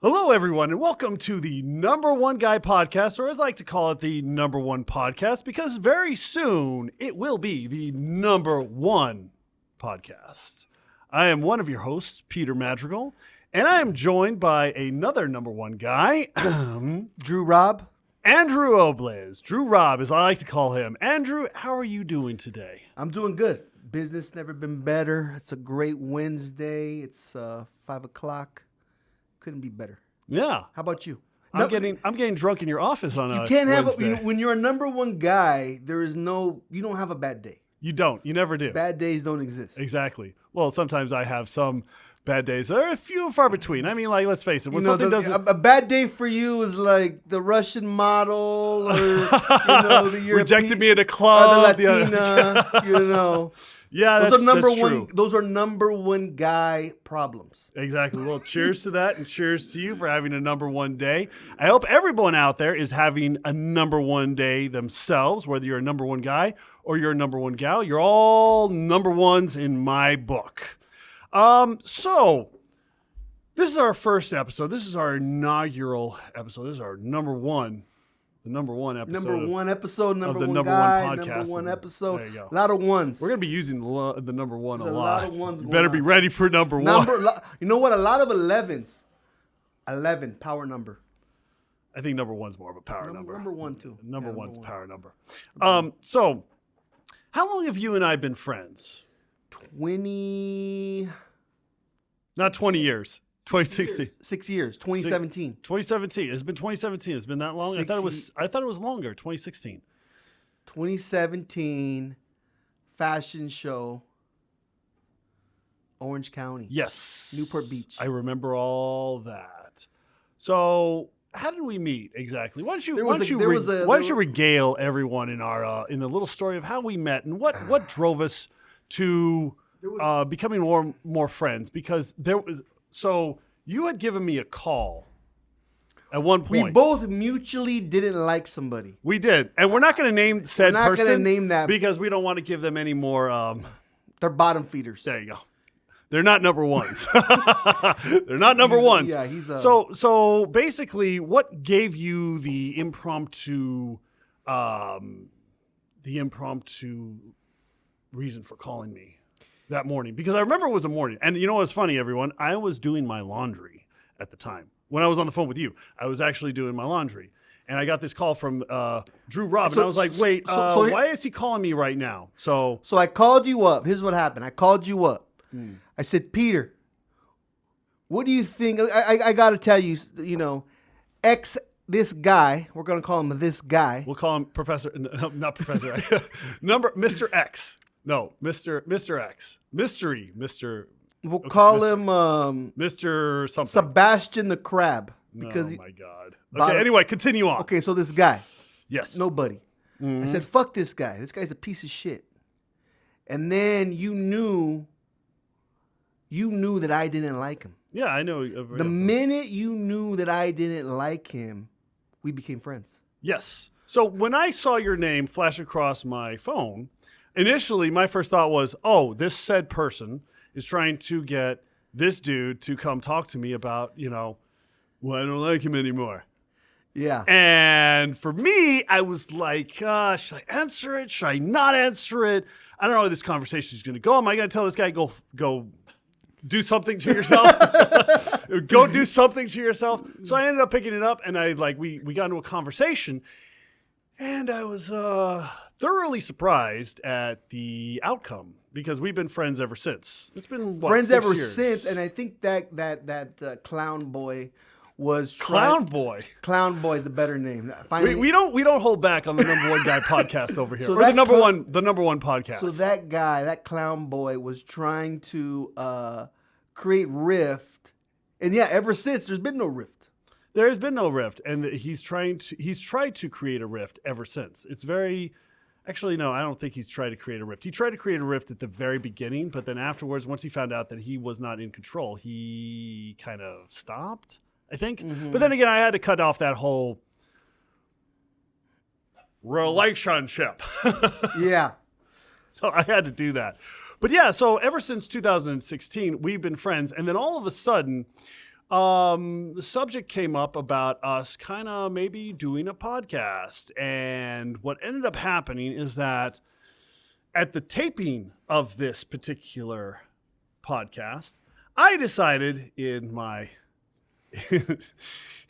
Hello, everyone, and welcome to the Number One Guy podcast, or as I like to call it, the Number One Podcast, because very soon it will be the Number One Podcast. I am one of your hosts, Peter Madrigal, and I am joined by another Number One Guy, Drew Robb. Andrew Obles. Drew Robb, as I like to call him. Andrew, how are you doing today? I'm doing good. Business never been better. It's a great Wednesday. It's 5 o'clock. Couldn't be better. Yeah. How about you? I'm getting drunk in your office on a You can't Wednesday. when you're a number one guy, you don't have a bad day. You don't. You never do. Bad days don't exist. Exactly. Well, sometimes I have some bad days. They're a few and far between. I mean, like, let's face it. When something doesn't... A bad day for you is like the Russian model or the European, rejected me at a club. or the Latina, Yeah, those that's are number that's one. true. Those are number one guy problems. Exactly. Well, cheers to that, and cheers to you for having a number one day. I hope everyone out there is having a number one day themselves, whether you're a number one guy or you're a number one gal. You're all number ones in my book. So this is our first episode. This is our inaugural episode. This is our number one episode. Number one episode, of number the one number guy, one podcast. number one episode. There you go. A lot of ones. We're going to be using the number one There's a a lot. lot of ones You going better be on. ready for number one. You know what? A lot of 11s. 11, power number. I think number one's more of a power number. Number one, too. Number Yeah, one's number power number. So how long have you and I been friends? 20... Not 20 years. 2016. 6 years. 2017. 2017. It's been 2017. It's been that long? I thought it was longer. 2016. 2017 fashion show, Orange County. Yes. Newport Beach. I remember all that. So how did we meet exactly? Why don't you regale everyone in our in the little story of how we met and what drove us to becoming more friends? Because you had given me a call at one point. We both mutually didn't like somebody. We did, and we're not going to name said person. We're not going to name that because we don't want to give them any more. They're bottom feeders. There you go. They're not number ones. They're not number ones. Yeah, he's so basically, what gave you the impromptu reason for calling me that morning? Because I remember it was a morning, and you know what's funny, everyone? I was doing my laundry at the time when I was on the phone with you. I was actually doing my laundry, and I got this call from Drew Robb, and I was like, "Wait, why is he calling me right now?" So I called you up. Here's what happened. I called you up. I said, Peter, what do you think? I got to tell you, this guy, we're going to call him this guy. We'll call him Professor, no, not Professor, Mr. X. No, Mr. X. Mystery, Mr. We'll call him Mr. something. Sebastian the Crab. Because my God. Okay, anyway, continue on. Okay, so this guy. Yes. Nobody. Mm-hmm. I said, fuck this guy. This guy's a piece of shit. And then you knew that I didn't like him. Yeah, I know. The minute you knew that I didn't like him, we became friends. Yes. So when I saw your name flash across my phone, initially my first thought was, oh, this said person is trying to get this dude to come talk to me about, well, I don't like him anymore. Yeah. And for me, I was like, should I answer it? Should I not answer it? I don't know how this conversation is going to go. Am I going to tell this guy, go do something to yourself? Go do something to yourself. So I ended up picking it up, and we got into a conversation, and I was thoroughly surprised at the outcome because we've been friends ever since. It's been friends 6 ever years. since, and I think that clown boy was Clown Boy. Clown Boy is a better name. Finally, we don't hold back on the Number One Guy podcast over here. So or the number one podcast. So that guy, that Clown Boy, was trying to create rift, and yeah, ever since there's been no rift. There has been no rift, and he's tried to create a rift ever since. It's very. Actually, no, I don't think he's tried to create a rift. He tried to create a rift at the very beginning, but then afterwards, once he found out that he was not in control, he kind of stopped, I think. Mm-hmm. But then again, I had to cut off that whole relationship. Yeah. So I had to do that. But yeah, so ever since 2016, we've been friends. And then all of a sudden, the subject came up about us kind of maybe doing a podcast. And what ended up happening is that at the taping of this particular podcast, I decided in my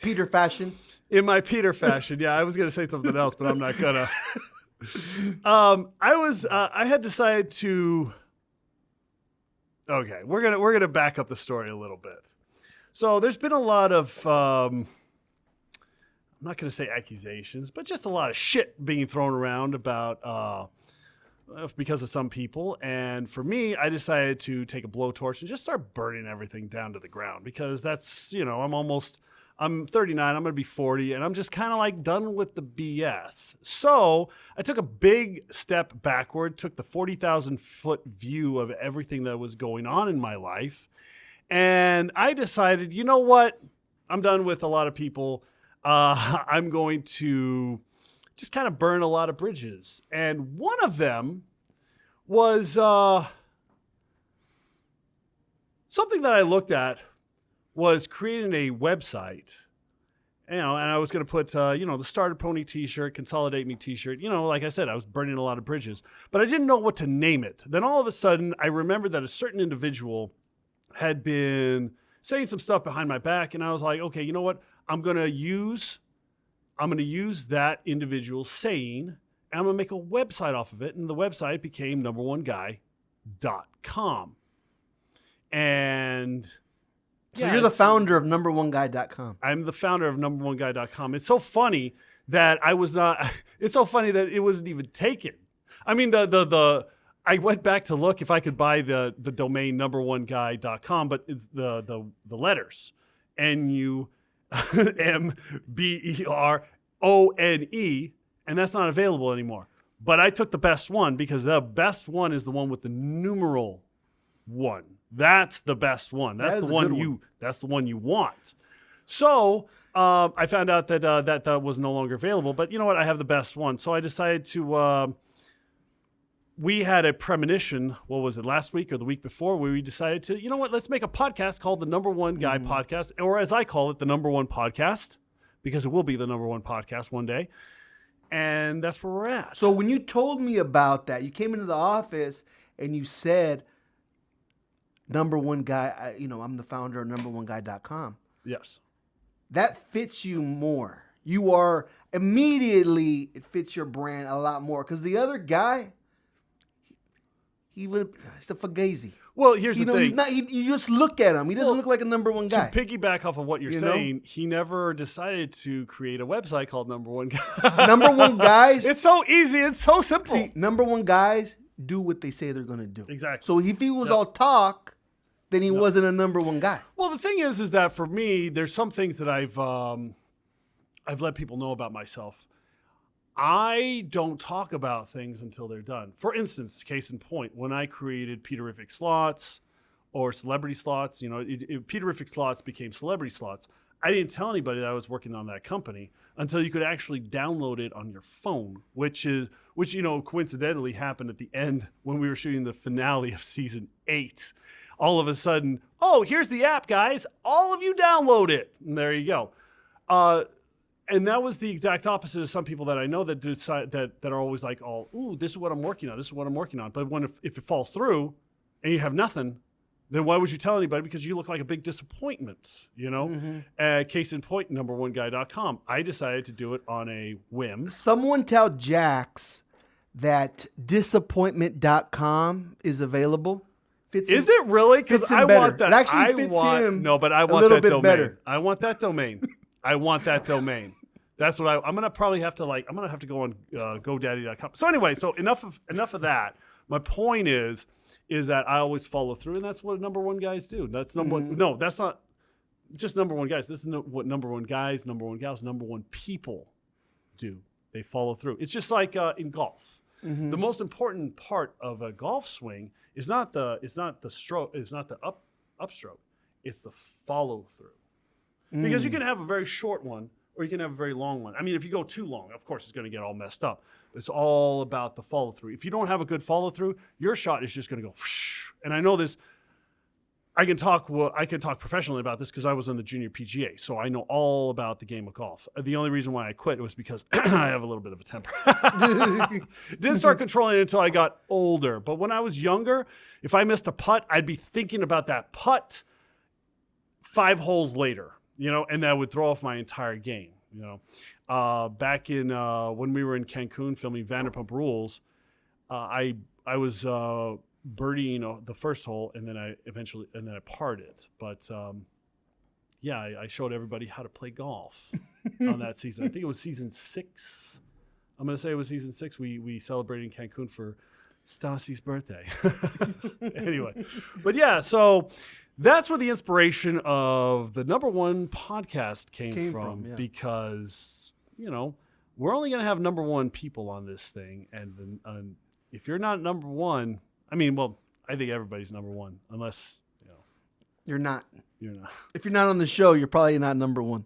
Peter fashion. in my Peter fashion, yeah, I was going to say something else, but I'm not gonna. I had decided to. Okay, we're gonna back up the story a little bit. So there's been a lot of, I'm not going to say accusations, but just a lot of shit being thrown around about because of some people. And for me, I decided to take a blowtorch and just start burning everything down to the ground because that's, I'm 39, I'm going to be 40, and I'm just kind of like done with the BS. So I took a big step backward, took the 40,000 foot view of everything that was going on in my life. And I decided, you know what? I'm done with a lot of people. I'm going to just kind of burn a lot of bridges. And one of them was something that I looked at was creating a website. And I was going to put, the Starter Pony t-shirt, Consolidate Me t-shirt. Like I said, I was burning a lot of bridges. But I didn't know what to name it. Then all of a sudden, I remembered that a certain individual had been saying some stuff behind my back, and I was like, okay, you know what? I'm gonna use that individual saying, and I'm gonna make a website off of it, and the website became numberoneguy.com. And So you're the founder of numberoneguy.com. I'm the founder of numberoneguy.com. It's so funny that it's so funny that it wasn't even taken. I mean, I went back to look if I could buy the domain numberoneguy.com, but it's the letters NUMBERONE, and that's not available anymore. But I took the best one because the best one is the one with the numeral 1. That's the best one. That's the one. That's the one you want. So I found out that that was no longer available. But you know what? I have the best one. So I decided to. We had a premonition, what was it, last week or the week before, where we decided to, you know what, let's make a podcast called the Number One Guy Podcast, or as I call it, the Number One Podcast, because it will be the Number One Podcast one day. And that's where we're at. So when you told me about that, you came into the office and you said, Number One Guy, I'm the founder of numberoneguy.com. Yes. That fits you more. You are immediately, it fits your brand a lot more. Because the other guy, he's a fugazi. Well, here's the thing. He's not. You just look at him. He doesn't look like a number one guy. To piggyback off of what you're saying, he never decided to create a website called Number One Guy. Number one guys. It's so easy. It's so simple. See, number one guys do what they say they're going to do. Exactly. So if he was all talk, then he wasn't a number one guy. Well, the thing is that for me, there's some things that I've let people know about myself. I don't talk about things until they're done. For instance, case in point, when I created Peterific Slots or Celebrity Slots, Peterific Slots became Celebrity Slots. I didn't tell anybody that I was working on that company until you could actually download it on your phone, which coincidentally happened at the end when we were shooting the finale of season 8. All of a sudden, here's the app, guys. All of you download it. And there you go. And that was the exact opposite of some people that I know that decide that are always like, this is what I'm working on. This is what I'm working on. But if it falls through and you have nothing, then why would you tell anybody? Because you look like a big disappointment, Case in point, numberoneguy.com. I decided to do it on a whim. Someone tell Jax that disappointment.com is available. Is it really? Because I want that. It actually fits him. No, but I want that domain. Better. I want that domain. I want that domain. That's what I'm gonna probably have to I'm gonna have to go on GoDaddy.com. So anyway, enough of that. My point is that I always follow through, and that's what number one guys do. That's number one. No, that's not just number one guys. This is what number one guys, number one gals, number one people do. They follow through. It's just like in golf. Mm-hmm. The most important part of a golf swing is not the stroke. It's not the upstroke. It's the follow through. Because you can have a very short one or you can have a very long one. I mean, if you go too long, of course, it's going to get all messed up. It's all about the follow through. If you don't have a good follow through, your shot is just going to go. And I know this. I can talk professionally about this because I was on the junior PGA, so I know all about the game of golf. The only reason why I quit was because I have a little bit of a temper. Didn't start controlling it until I got older. But when I was younger, if I missed a putt, I'd be thinking about that putt 5 holes later, and that would throw off my entire game. Back in when we were in Cancun filming Vanderpump Rules, I was birdieing the first hole, and then I parred it. But I showed everybody how to play golf on that season. I think it was season 6. I'm going to say it was season 6. We celebrated in Cancun for Stassi's birthday. Anyway, but yeah, so that's where the inspiration of the number one podcast came from yeah. Because, we're only going to have number one people on this thing. And if you're not number one, I think everybody's number one, unless, You're not. you're not. If you're not on the show, you're probably not number one.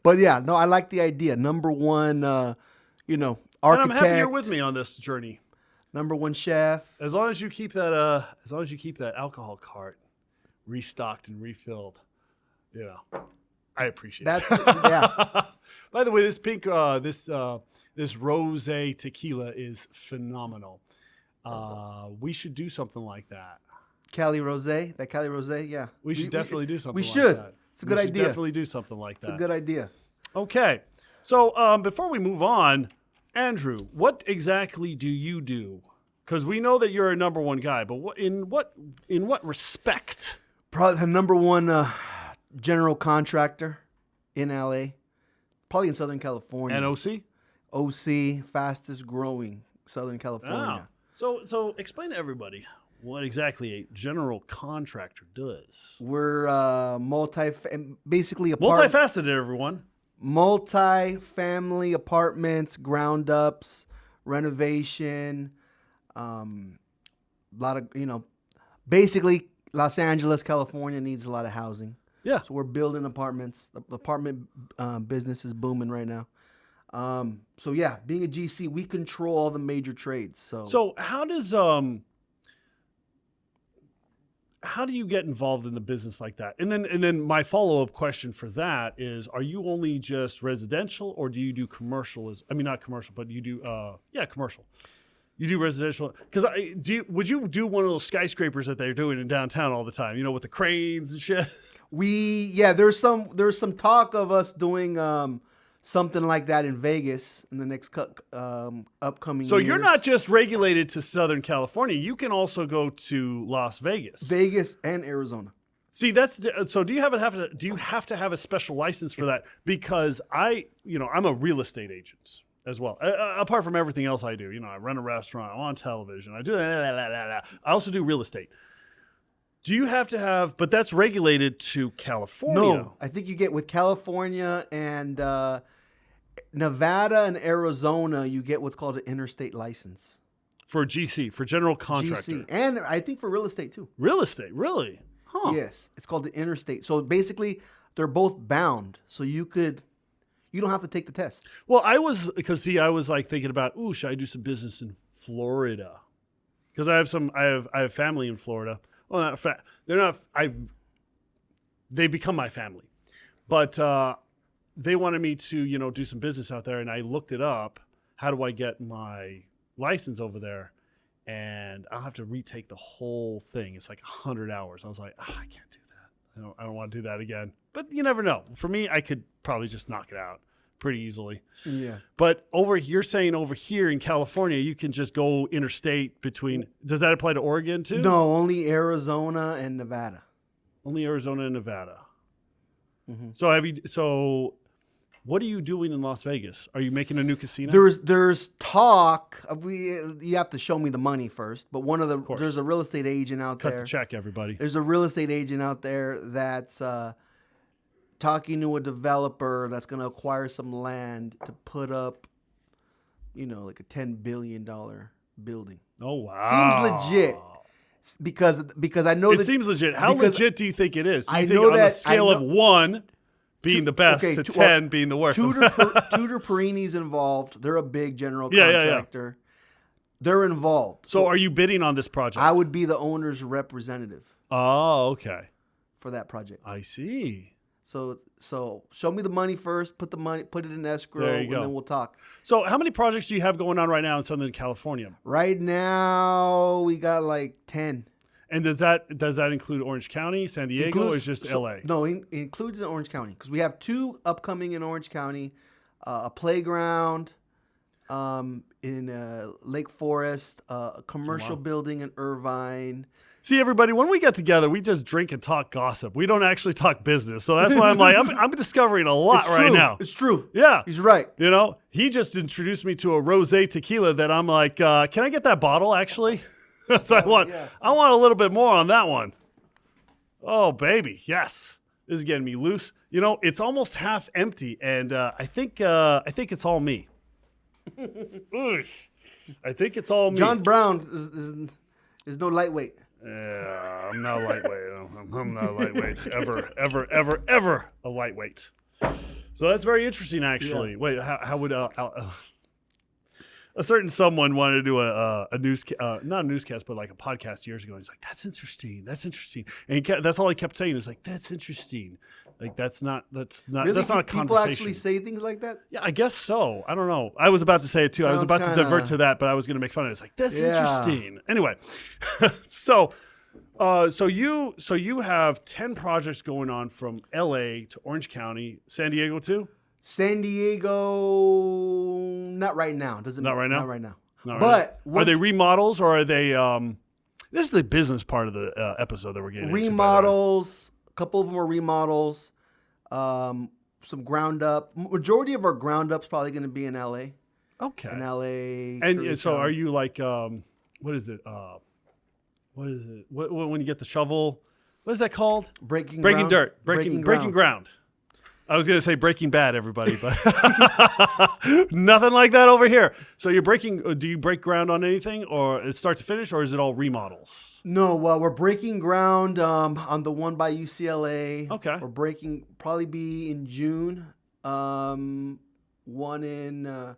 But yeah, no, I like the idea. Number one, architect. And I'm happy you're with me on this journey. Number one chef. As long as you keep that, alcohol cart restocked and refilled, I appreciate That's it. yeah. By the way, this pink, this rosé tequila is phenomenal. We should do something like that. Cali Rosé. That Cali Rosé, yeah. We should definitely do something we like should. that. It's a good We should idea. definitely do something like that. It's a good idea. Okay. So before we move on, Andrew, what exactly do you do? Because we know that you're a number one guy, but in what respect? Probably the number one general contractor in LA. Probably in Southern California. And OC? OC, fastest growing Southern California. So explain to everybody what exactly a general contractor does. We're basically Multifaceted, everyone. multi-family apartments, ground ups, renovation, a lot of, basically Los Angeles, California needs a lot of housing. Yeah. So we're building apartments. The apartment business is booming right now. So yeah, being a GC, we control all the major trades. So how do you get involved in the business like that? And then my follow-up question for that is, are you only just residential, or do you do commercial? Not commercial, but you do commercial. You do residential, because would you do one of those skyscrapers that they're doing in downtown all the time? With the cranes and shit. There's some talk of us doing something like that in Vegas in the next upcoming. So years. you're not just regulated to Southern California. You can also go to Las Vegas, and Arizona. See, so. Do you have to have a special license for that? Because I'm a real estate agent as well. Apart from everything else I do, I run a restaurant. I'm on television. I do I also do real estate. Do you have to have? But that's regulated to California. No, I think you get with California and Nevada and Arizona, you get what's called an interstate license. For GC, for general contractor. GC, and I think for real estate too. Real estate, really? Huh. Yes, it's called the interstate. So basically, they're both bound. So you don't have to take the test. Well, I was like thinking about, should I do some business in Florida? Because I have family in Florida. Well, they've become my family, but they wanted me to, do some business out there, and I looked it up. How do I get my license over there? And I'll have to retake the whole thing. It's like 100 hours. I was like, I can't do that. I don't want to do that again. But you never know. For me, I could probably just knock it out pretty easily. Yeah. But you're saying over here in California, you can just go interstate between. Does that apply to Oregon too? No, only Arizona and Nevada. Only Arizona and Nevada. Mm-hmm. So what are you doing in Las Vegas? Are you making a new casino? There's talk. You have to show me the money first. But there's a real estate agent out there. Cut the check, everybody. There's a real estate agent out there that's talking to a developer that's going to acquire some land to put up, like a $10 billion building. Oh, wow. Seems legit. Because I know it seems legit. How legit do you think it is? Do you think know on that a scale of 1 being the best to 10 being the worst? Tudor Perini's involved. They're a big general contractor. Yeah. They're involved. So are you bidding on this project? I would be the owner's representative. Oh, okay. for that project. I see. So show me the money first. Put it in escrow, There you and go. then we'll talk. So how many projects do you have going on right now in Southern California? Right now, we got like 10. And does that include Orange County, San Diego, or is just LA? No, it includes in Orange County because we have 2 upcoming in Orange County, a playground in Lake Forest, a commercial building in Irvine. See, everybody, when we get together, we just drink and talk gossip. We don't actually talk business. So that's why I'm like, I'm discovering a lot It's right true. now. It's true. Yeah. He's right. You know, he just introduced me to a rosé tequila that I'm like, can I get that bottle, actually? So I want a little bit more on that one. Oh, baby. Yes. This is getting me loose. You know, it's almost half empty, and I think it's all me. Oof. I think it's all me. John Brown is no lightweight. Yeah, I'm not lightweight. I'm not lightweight. Ever a lightweight. So that's very interesting, actually. Yeah. Wait, how would a certain someone wanted to do a not a newscast, but like a podcast years ago? And he's like, "That's interesting. That's interesting." And that's all he kept saying is like, "That's interesting." Like that's not Really? that's not a People conversation. actually say things like that? Yeah, I guess so. I don't know. I was about to say it too. I was about to divert to that, but I was going to make fun of it. It's like, that's interesting. Anyway, so you have 10 projects going on from LA to Orange County, San Diego too? San Diego, not right now. Not right now? Not right now. Not but right now. Are they remodels or are they this is the business part of the episode that we're getting remodels. A couple of them are remodels. Some ground up. Majority of our ground up's probably going to be in LA. Okay. In LA. And so are you like what is it? What is it? What when you get the shovel? What is that called? Breaking dirt. Breaking ground. I was going to say Breaking Bad, everybody, but nothing like that over here. So do you break ground on anything or it's start to finish or is it all remodels? No, well, we're breaking ground on the one by UCLA. Okay. We're breaking, probably be in June. One in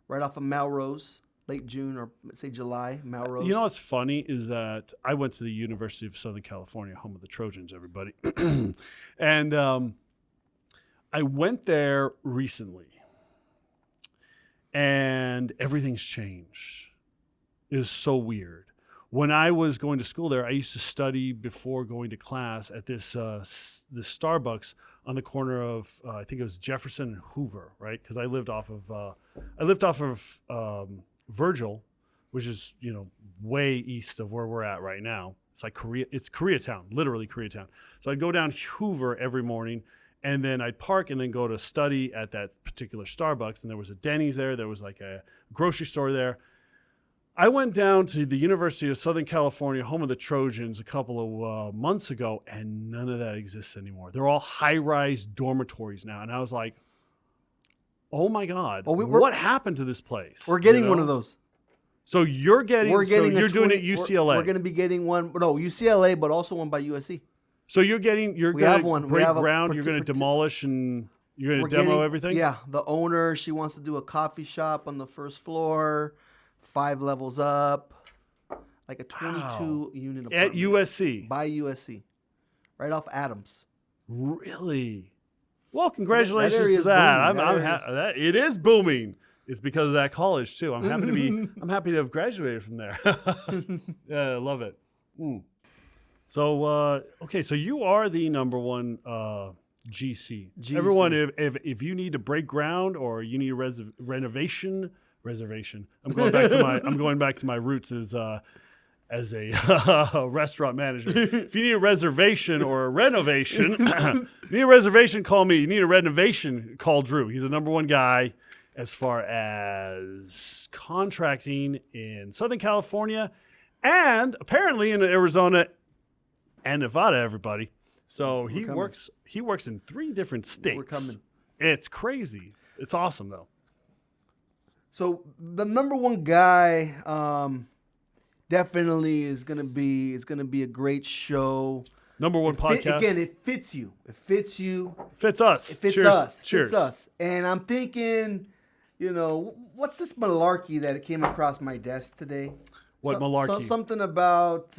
right off of Melrose, late June or let's say July, Melrose. You know what's funny is that I went to the University of Southern California, home of the Trojans, everybody. And I went there recently and everything's changed. It is so weird. When I was going to school there, I used to study before going to class at this Starbucks on the corner of I think it was Jefferson and Hoover, right? Because I lived off of Virgil, which is way east of where we're at right now. It's like Koreatown, literally Koreatown. So I'd go down Hoover every morning, and then I'd park and then go to study at that particular Starbucks. And there was a Denny's there. There was like a grocery store there. I went down to the University of Southern California, home of the Trojans, a couple of months ago, and none of that exists anymore. They're all high-rise dormitories now. And I was like, oh, my God, what happened to this place? We're getting one of those. So you're doing it at UCLA. We're going to be getting one, UCLA, but also one by USC. So you're going to break ground, you're going to demolish, and you're going to demo everything? Yeah. The owner, she wants to do a coffee shop on the first floor, 5 levels up, like a 22-unit apartment. At USC? By USC. Right off Adams. Really? Well, congratulations to that. It is booming. It's because of that college, too. I'm happy to have graduated from there. Yeah, I love it. So, okay, so you are the number one GC. Everyone, if you need to break ground or you need a reservation. I'm going back to my roots as a restaurant manager. If you need a reservation or a renovation, call me. You need a renovation, call Drew. He's the number one guy as far as contracting in Southern California and apparently in Arizona and Nevada, everybody. So he works in 3 different states. We're coming. It's crazy. It's awesome though. So the number one guy definitely is gonna be a great show. Number one podcast. Again, it fits you. It fits you. Fits us. It fits us. Cheers. Fits us. And I'm thinking, what's this malarkey that came across my desk today? What malarkey? Something about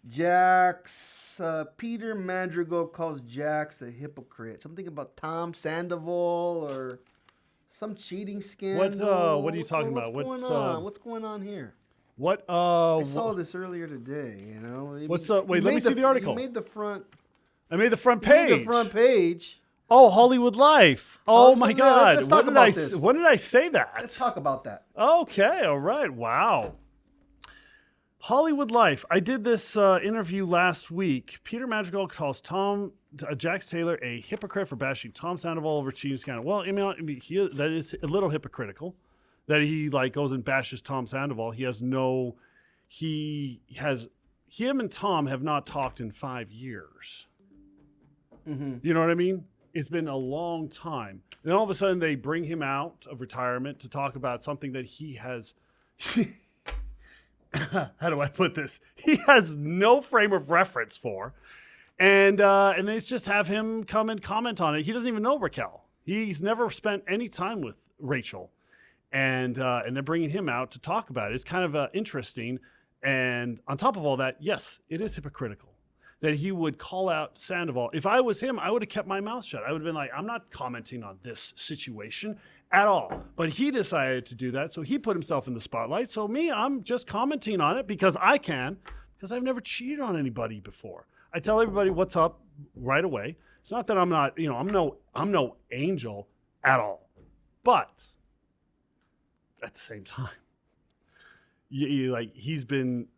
Jax, Peter Madrigal calls Jax a hypocrite. Something about Tom Sandoval or some cheating scandal. What are you talking about? What's going on? What's going on here? What? I saw this earlier today. You know. Wait, let me see the article. You made the front. I made the front You made page. the front page. Oh, Hollywood Life. Oh my yeah, God. let's talk about this. When did I say that? Let's talk about that. Okay, all right. Wow. Hollywood Life. I did this interview last week. Peter Madrigal calls Jax Taylor a hypocrite for bashing Tom Sandoval over cheating scandal. Well, I mean, that is a little hypocritical that he goes and bashes Tom Sandoval. Him and Tom have not talked in 5 years. Mm-hmm. You know what I mean? It's been a long time. Then all of a sudden they bring him out of retirement to talk about something that he has. How do I put this? He has no frame of reference for. And they just have him come and comment on it. He doesn't even know Raquel. He's never spent any time with Rachel. And they're bringing him out to talk about it. It's kind of interesting. And on top of all that, yes, it is hypocritical that he would call out Sandoval. If I was him, I would have kept my mouth shut. I would have been like, I'm not commenting on this situation at all. But he decided to do that, so he put himself in the spotlight. So me, I'm just commenting on it because I can, because I've never cheated on anybody before. I tell everybody what's up right away. It's not that I'm not, I'm no angel at all. But at the same time, he's been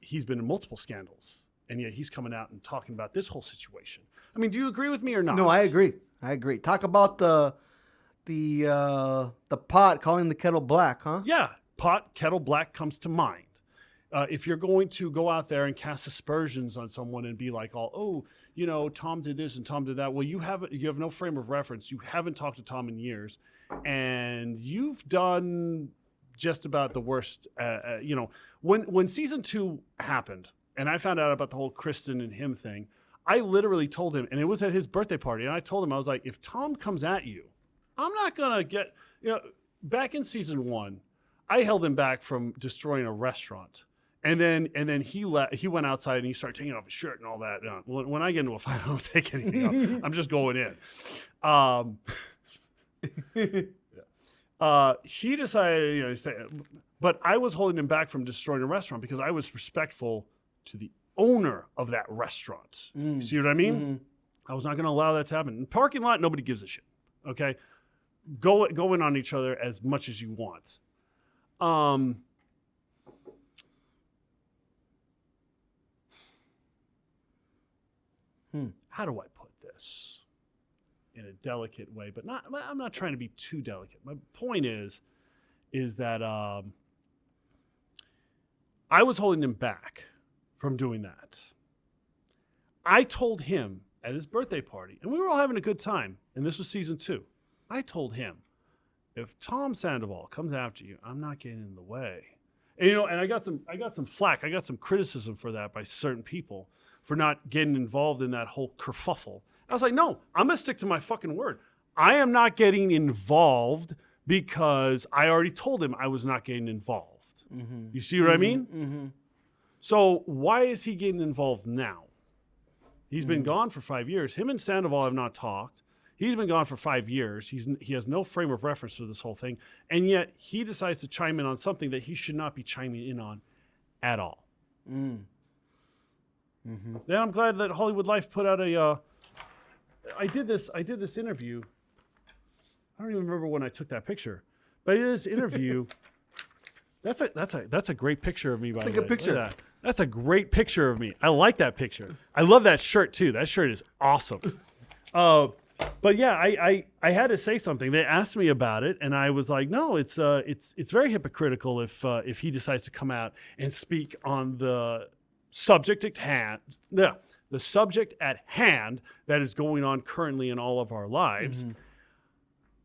in multiple scandals. And yet he's coming out and talking about this whole situation. I mean, do you agree with me or not? No, I agree. Talk about the pot calling the kettle black, huh? Yeah, pot, kettle black comes to mind. If you're going to go out there and cast aspersions on someone and be like, Tom did this and Tom did that. Well, you have no frame of reference. You haven't talked to Tom in years, and you've done just about the worst. When season 2 happened. And I found out about the whole Kristen and him thing. I literally told him, and it was at his birthday party, and I told him, I was like, if Tom comes at you, I'm not going to get, back in season 1, I held him back from destroying a restaurant. And then he went outside and he started taking off his shirt and all that. When I get into a fight, I don't take anything off. I'm just going in. He decided, but I was holding him back from destroying a restaurant because I was respectful to the owner of that restaurant. You see what I mean? Mm-hmm. I was not going to allow that to happen. In the parking lot, nobody gives a shit. Okay? Go in on each other as much as you want. How do I put this in a delicate way? But I'm not trying to be too delicate. My point is that I was holding him back from doing that. I told him at his birthday party, and we were all having a good time, and this was season 2. I told him, if Tom Sandoval comes after you, I'm not getting in the way. And I got some flack. I got some criticism for that by certain people for not getting involved in that whole kerfuffle. I was like, no, I'm gonna stick to my fucking word. I am not getting involved because I already told him I was not getting involved. Mm-hmm. You see what I mean? Mm-hmm. So why is he getting involved now? He's been gone for 5 years. Him and Sandoval have not talked. He's been gone for 5 years. He has no frame of reference for this whole thing. And yet he decides to chime in on something that he should not be chiming in on at all. Mm. Mm-hmm. Then I'm glad that Hollywood Life put out I did this interview. I don't even remember when I took that picture. But I did this interview. That's a great picture of me, by the way. It's a good picture. Look at that. That's a great picture of me. I like that picture. I love that shirt too. That shirt is awesome. But yeah, I had to say something. They asked me about it, and I was like, no, it's very hypocritical if he decides to come out and speak on the subject at hand. The subject at hand that is going on currently in all of our lives. Mm-hmm.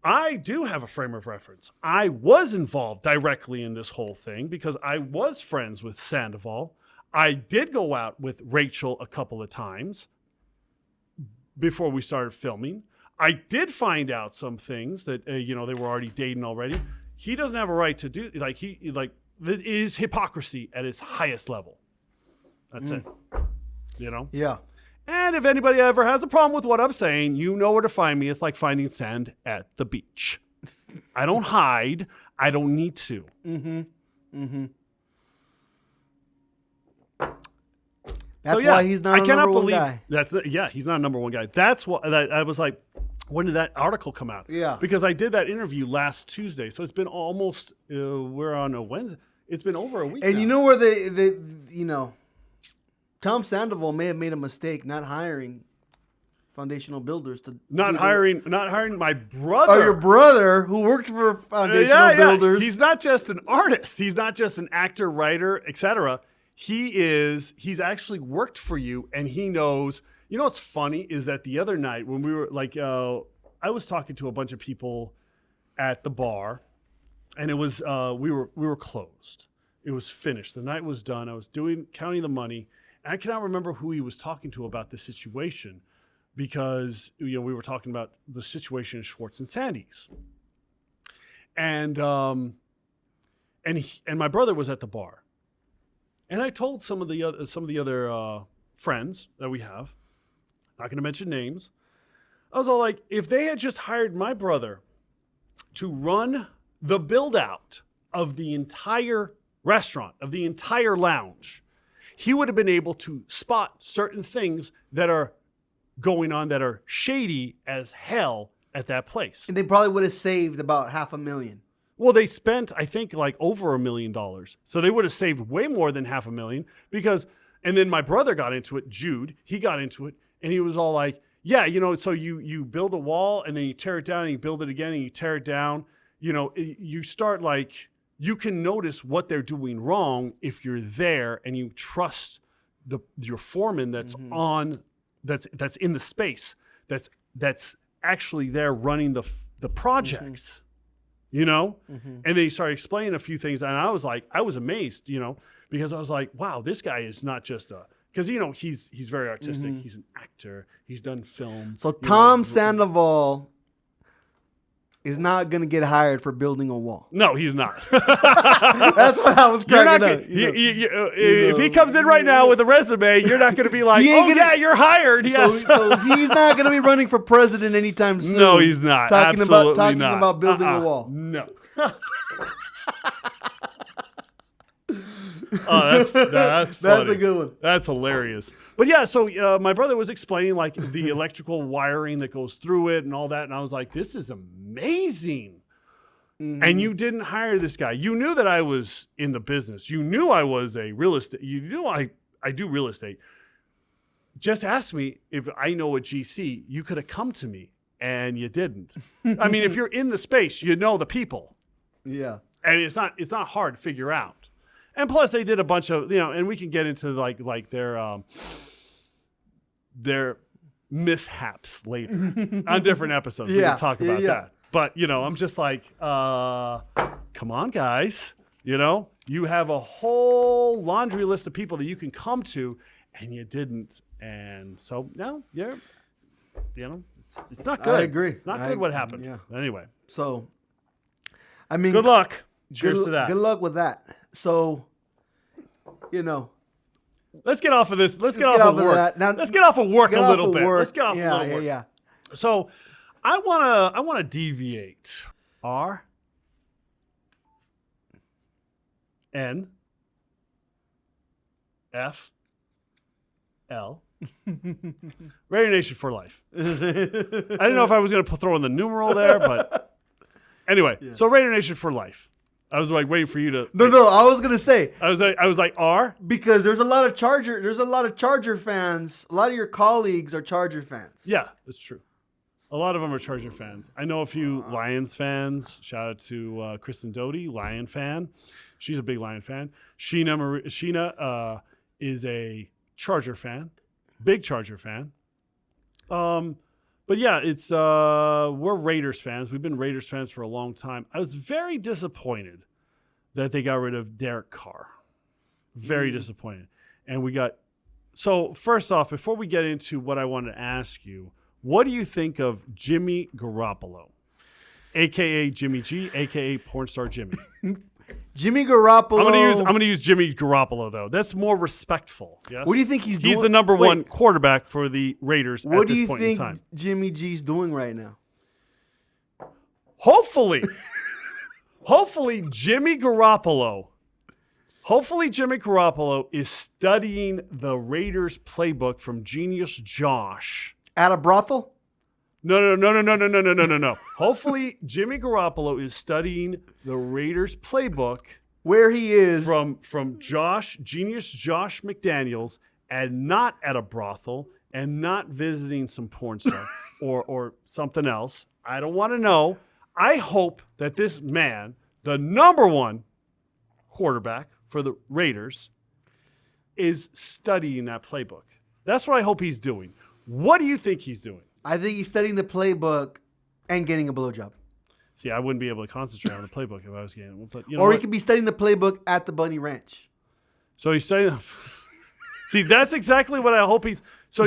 I do have a frame of reference. I was involved directly in this whole thing because I was friends with Sandoval. I did go out with Rachel a couple of times before we started filming. I did find out some things that, they were already dating already. He doesn't have a right to do, it is hypocrisy at its highest level. That's it. You know? Yeah. And if anybody ever has a problem with what I'm saying, you know where to find me. It's like finding sand at the beach. I don't hide. I don't need to. That's why he's not a number one guy. He's not a number one guy. That's what I was like, when did that article come out? Yeah. Because I did that interview last Tuesday. So it's been almost, we're on a Wednesday. It's been over a week And now. you know where Tom Sandoval may have made a mistake not hiring foundational builders to not hiring my brother. or your brother who worked for foundational builders. He's not just an artist. He's not just an actor, writer, etc. He's actually worked for you, and he knows. You know what's funny is that the other night when we were like, I was talking to a bunch of people at the bar, and it was we were closed. It was finished. The night was done. I was counting the money, and I cannot remember who he was talking to about the situation, because we were talking about the situation in Schwartz and Sandy's, and my brother was at the bar, and I told some of the other friends that we have, not going to mention names, I was all like, if they had just hired my brother to run the build out of the entire restaurant, of the entire lounge, he would have been able to spot certain things that are going on that are shady as hell at that place. And they probably would have saved about $500,000. Well, they spent, I think, like over $1 million. So they would have saved way more than $500,000 because, and then my brother got into it, Jude, he got into it, and he was all like, yeah, so you build a wall and then you tear it down and you build it again and you tear it down. You start like, you can notice what they're doing wrong if you're there and you trust your foreman that's that's in the space, that's actually there running the projects, And then he started explaining a few things, and I was amazed, because I was like, wow, this guy is not just because he's very artistic. He's an actor. He's done film. So Tom Sandoval is not going to get hired for building a wall. No, he's not. That's what I was cracking up. If he comes in right now with a resume, you're not going to be like, you're hired. Yes. So he's not going to be running for president anytime soon. No, he's not. Talking Absolutely not. about building a wall. No. Oh, that's funny. That's a good one. That's hilarious. But yeah, so my brother was explaining like the electrical wiring that goes through it and all that, and I was like, this is amazing. And you didn't hire this guy. You knew that I was in the business. You knew I was a real estate. You knew I do real estate. Just ask me if I know a GC. You could have come to me, and you didn't. I mean, if you're in the space, you know the people. Yeah. And it's not hard to figure out. And plus, they did a bunch of, and we can get into like their mishaps later on different episodes. We can talk about that. But, I'm just like, come on, guys. You have a whole laundry list of people that you can come to, and you didn't. And so, no, it's not good. I agree. It's not good what happened. Yeah. Anyway. So, I mean. Good luck. Cheers to that. Good luck with that. So, let's get off of this. Let's get off of work. Now, let's get off of work a little bit. Let's get off a little work. Yeah. So, I wanna deviate. R N F L Radio Nation for life. I didn't know if I was gonna throw in the numeral there, but anyway. Yeah. So Radio Nation for life. I was like waiting for you to. No. I was gonna say. I was like R, because there's a lot of Charger fans. A lot of your colleagues are Charger fans. Yeah, that's true. A lot of them are Charger fans. I know a few Lions fans. Shout out to Kristen Doty, Lion fan. She's a big Lion fan. Sheena is a Charger fan, big Charger fan. But yeah, it's we're Raiders fans. We've been Raiders fans for a long time. I was very disappointed that they got rid of Derek Carr. Very disappointed. And so first off, before we get into what I wanted to ask you, what do you think of Jimmy Garoppolo, a.k.a. Jimmy G, a.k.a. Porn Star Jimmy? Jimmy Garoppolo. I'm gonna use Jimmy Garoppolo though. That's more respectful. Yes. What do you think he's doing? He's the number one quarterback for the Raiders What at do this you point in think time. Jimmy G's doing right now? Hopefully Jimmy Garoppolo is studying the Raiders playbook from Genius Josh. At a brothel? No. Hopefully Jimmy Garoppolo is studying the Raiders playbook Where he is. from Genius Josh McDaniels, and not at a brothel and not visiting some porn star or something else. I don't want to know. I hope that this man, the number one quarterback for the Raiders, is studying that playbook. That's what I hope he's doing. What do you think he's doing? I think he's studying the playbook and getting a blowjob. See, I wouldn't be able to concentrate on the playbook if I was getting it. But you know Or he what? could be studying the playbook at the Bunny Ranch. So he's studying. See, that's exactly what I hope he's. So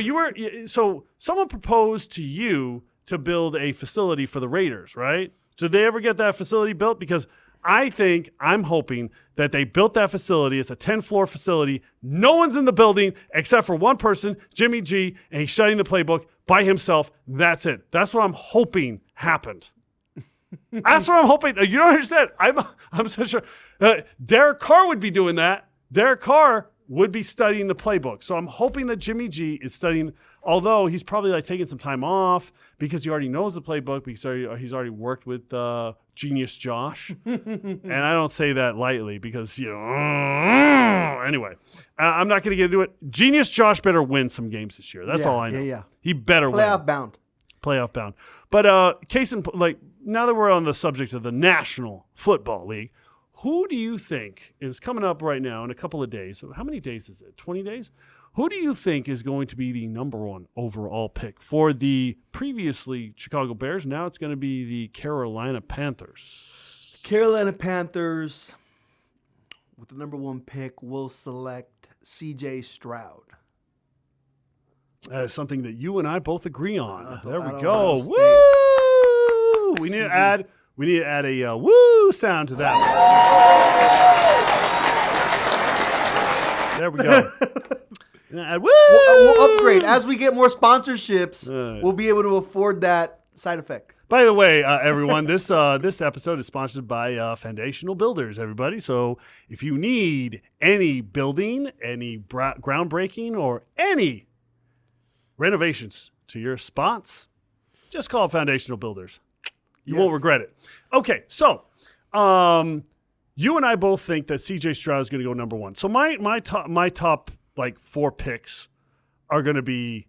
someone proposed to you to build a facility for the Raiders, right? Did they ever get that facility built? Because I'm hoping that they built that facility. It's a 10-floor facility. No one's in the building except for one person, Jimmy G, and he's studying the playbook by himself. That's it. That's what I'm hoping happened. That's what I'm hoping. You don't understand. I'm such a Derek Carr would be doing that. Derek Carr would be studying the playbook. So I'm hoping that Jimmy G is studying, although he's probably like taking some time off because he already knows the playbook because he's already worked with Genius Josh. And I don't say that lightly because, anyway, I'm not going to get into it. Genius Josh better win some games this year. That's all I know. Yeah. He better win. Playoff bound. But case in like, now that we're on the subject of the National Football League, who do you think is coming up right now in a couple of days? How many days is it? 20 days? Who do you think is going to be the number one overall pick for the previously Chicago Bears? Now it's going to be the Carolina Panthers. Carolina Panthers, with the number one pick, will select C.J. Stroud. That is something that you and I both agree on. There we out of go. Ohio State. Woo! We need to add a woo sound to that one. There we go. Woo! We'll upgrade. As we get more sponsorships, we'll be able to afford that side effect. By the way, everyone, this episode is sponsored by Foundational Builders, everybody. So if you need any building, any groundbreaking, or any renovations to your spots, just call Foundational Builders. You won't regret it. Okay, so you and I both think that C.J. Stroud is going to go number one. So my top like 4 picks are going to be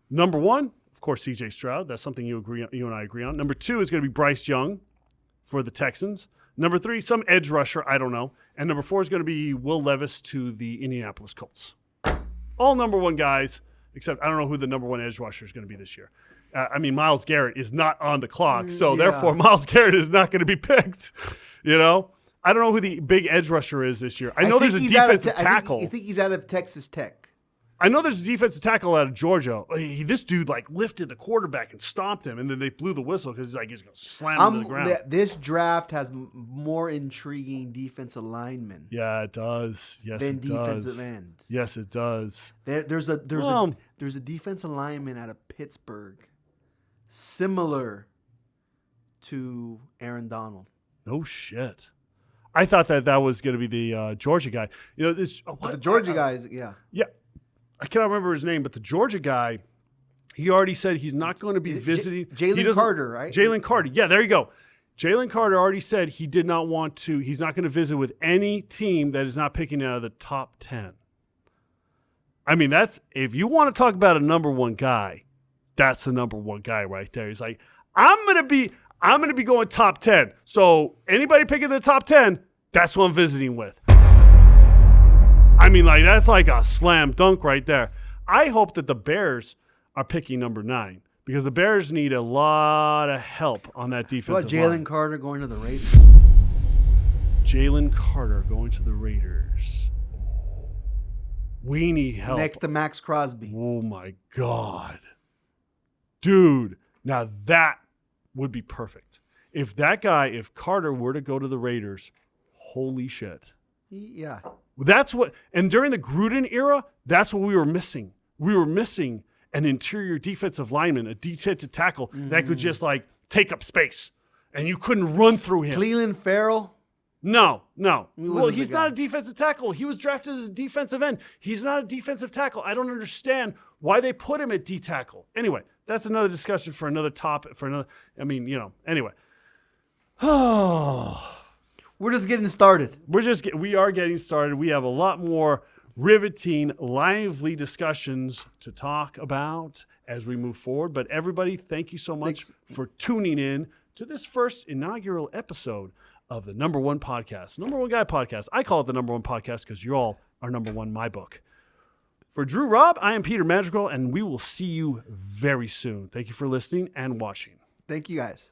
number one, of course, C.J. Stroud. That's something you and I agree on. Number 2 is going to be Bryce Young for the Texans. Number 3, some edge rusher, I don't know. And number 4 is going to be Will Levis to the Indianapolis Colts. All number 1 guys, except I don't know who the number 1 edge rusher is going to be this year. Myles Garrett is not on the clock, so therefore Myles Garrett is not going to be picked. I don't know who the big edge rusher is this year. I know there's a defensive tackle. I think he's out of Texas Tech. I know there's a defensive tackle out of Georgia. This dude lifted the quarterback and stomped him, and then they blew the whistle because he's going to slam him to the ground. This draft has more intriguing defensive linemen. Yeah, it does. Yes, than it does. defensive end. Yes, it does. There's a defensive lineman out of Pittsburgh, similar to Aaron Donald. No shit. I thought that was going to be the Georgia guy. The Georgia guy, yeah. Yeah. I cannot remember his name, but the Georgia guy, he already said he's not going to be visiting. Jalen Carter, right? Jalen Carter. Yeah, there you go. Jalen Carter already said he did not want to. He's not going to visit with any team that is not picking out of the top 10. I mean, if you want to talk about a number 1 guy, that's the number 1 guy right there. He's like, I'm going to be going top 10. So anybody picking the top 10, that's who I'm visiting with. I mean, that's like a slam dunk right there. I hope that the Bears are picking number 9 because the Bears need a lot of help on that defensive line. What about Jalen Carter going to the Raiders? Jalen Carter going to the Raiders. We need help. Next to Max Crosby. Oh, my God. Dude, now that would be perfect. If Carter were to go to the Raiders, holy shit. Yeah. That's what, and during the Gruden era, that's what we were missing. We were missing an interior defensive lineman, a defensive tackle that could just like take up space, and you couldn't run through him. Cleveland Farrell. No. wasn't Well, the he's guy. not a defensive tackle. He was drafted as a defensive end. He's not a defensive tackle. I don't understand why they put him at D tackle. Anyway, that's another discussion for another topic. Anyway. We're just getting started. We are getting started. We have a lot more riveting, lively discussions to talk about as we move forward. But everybody, thank you so much for tuning in to this first inaugural episode of the Number One Podcast, Number One Guy Podcast. I call it the Number One Podcast because you all are number one in my book. For Drew Robb, I am Peter Madrigal, and we will see you very soon. Thank you for listening and watching. Thank you, guys.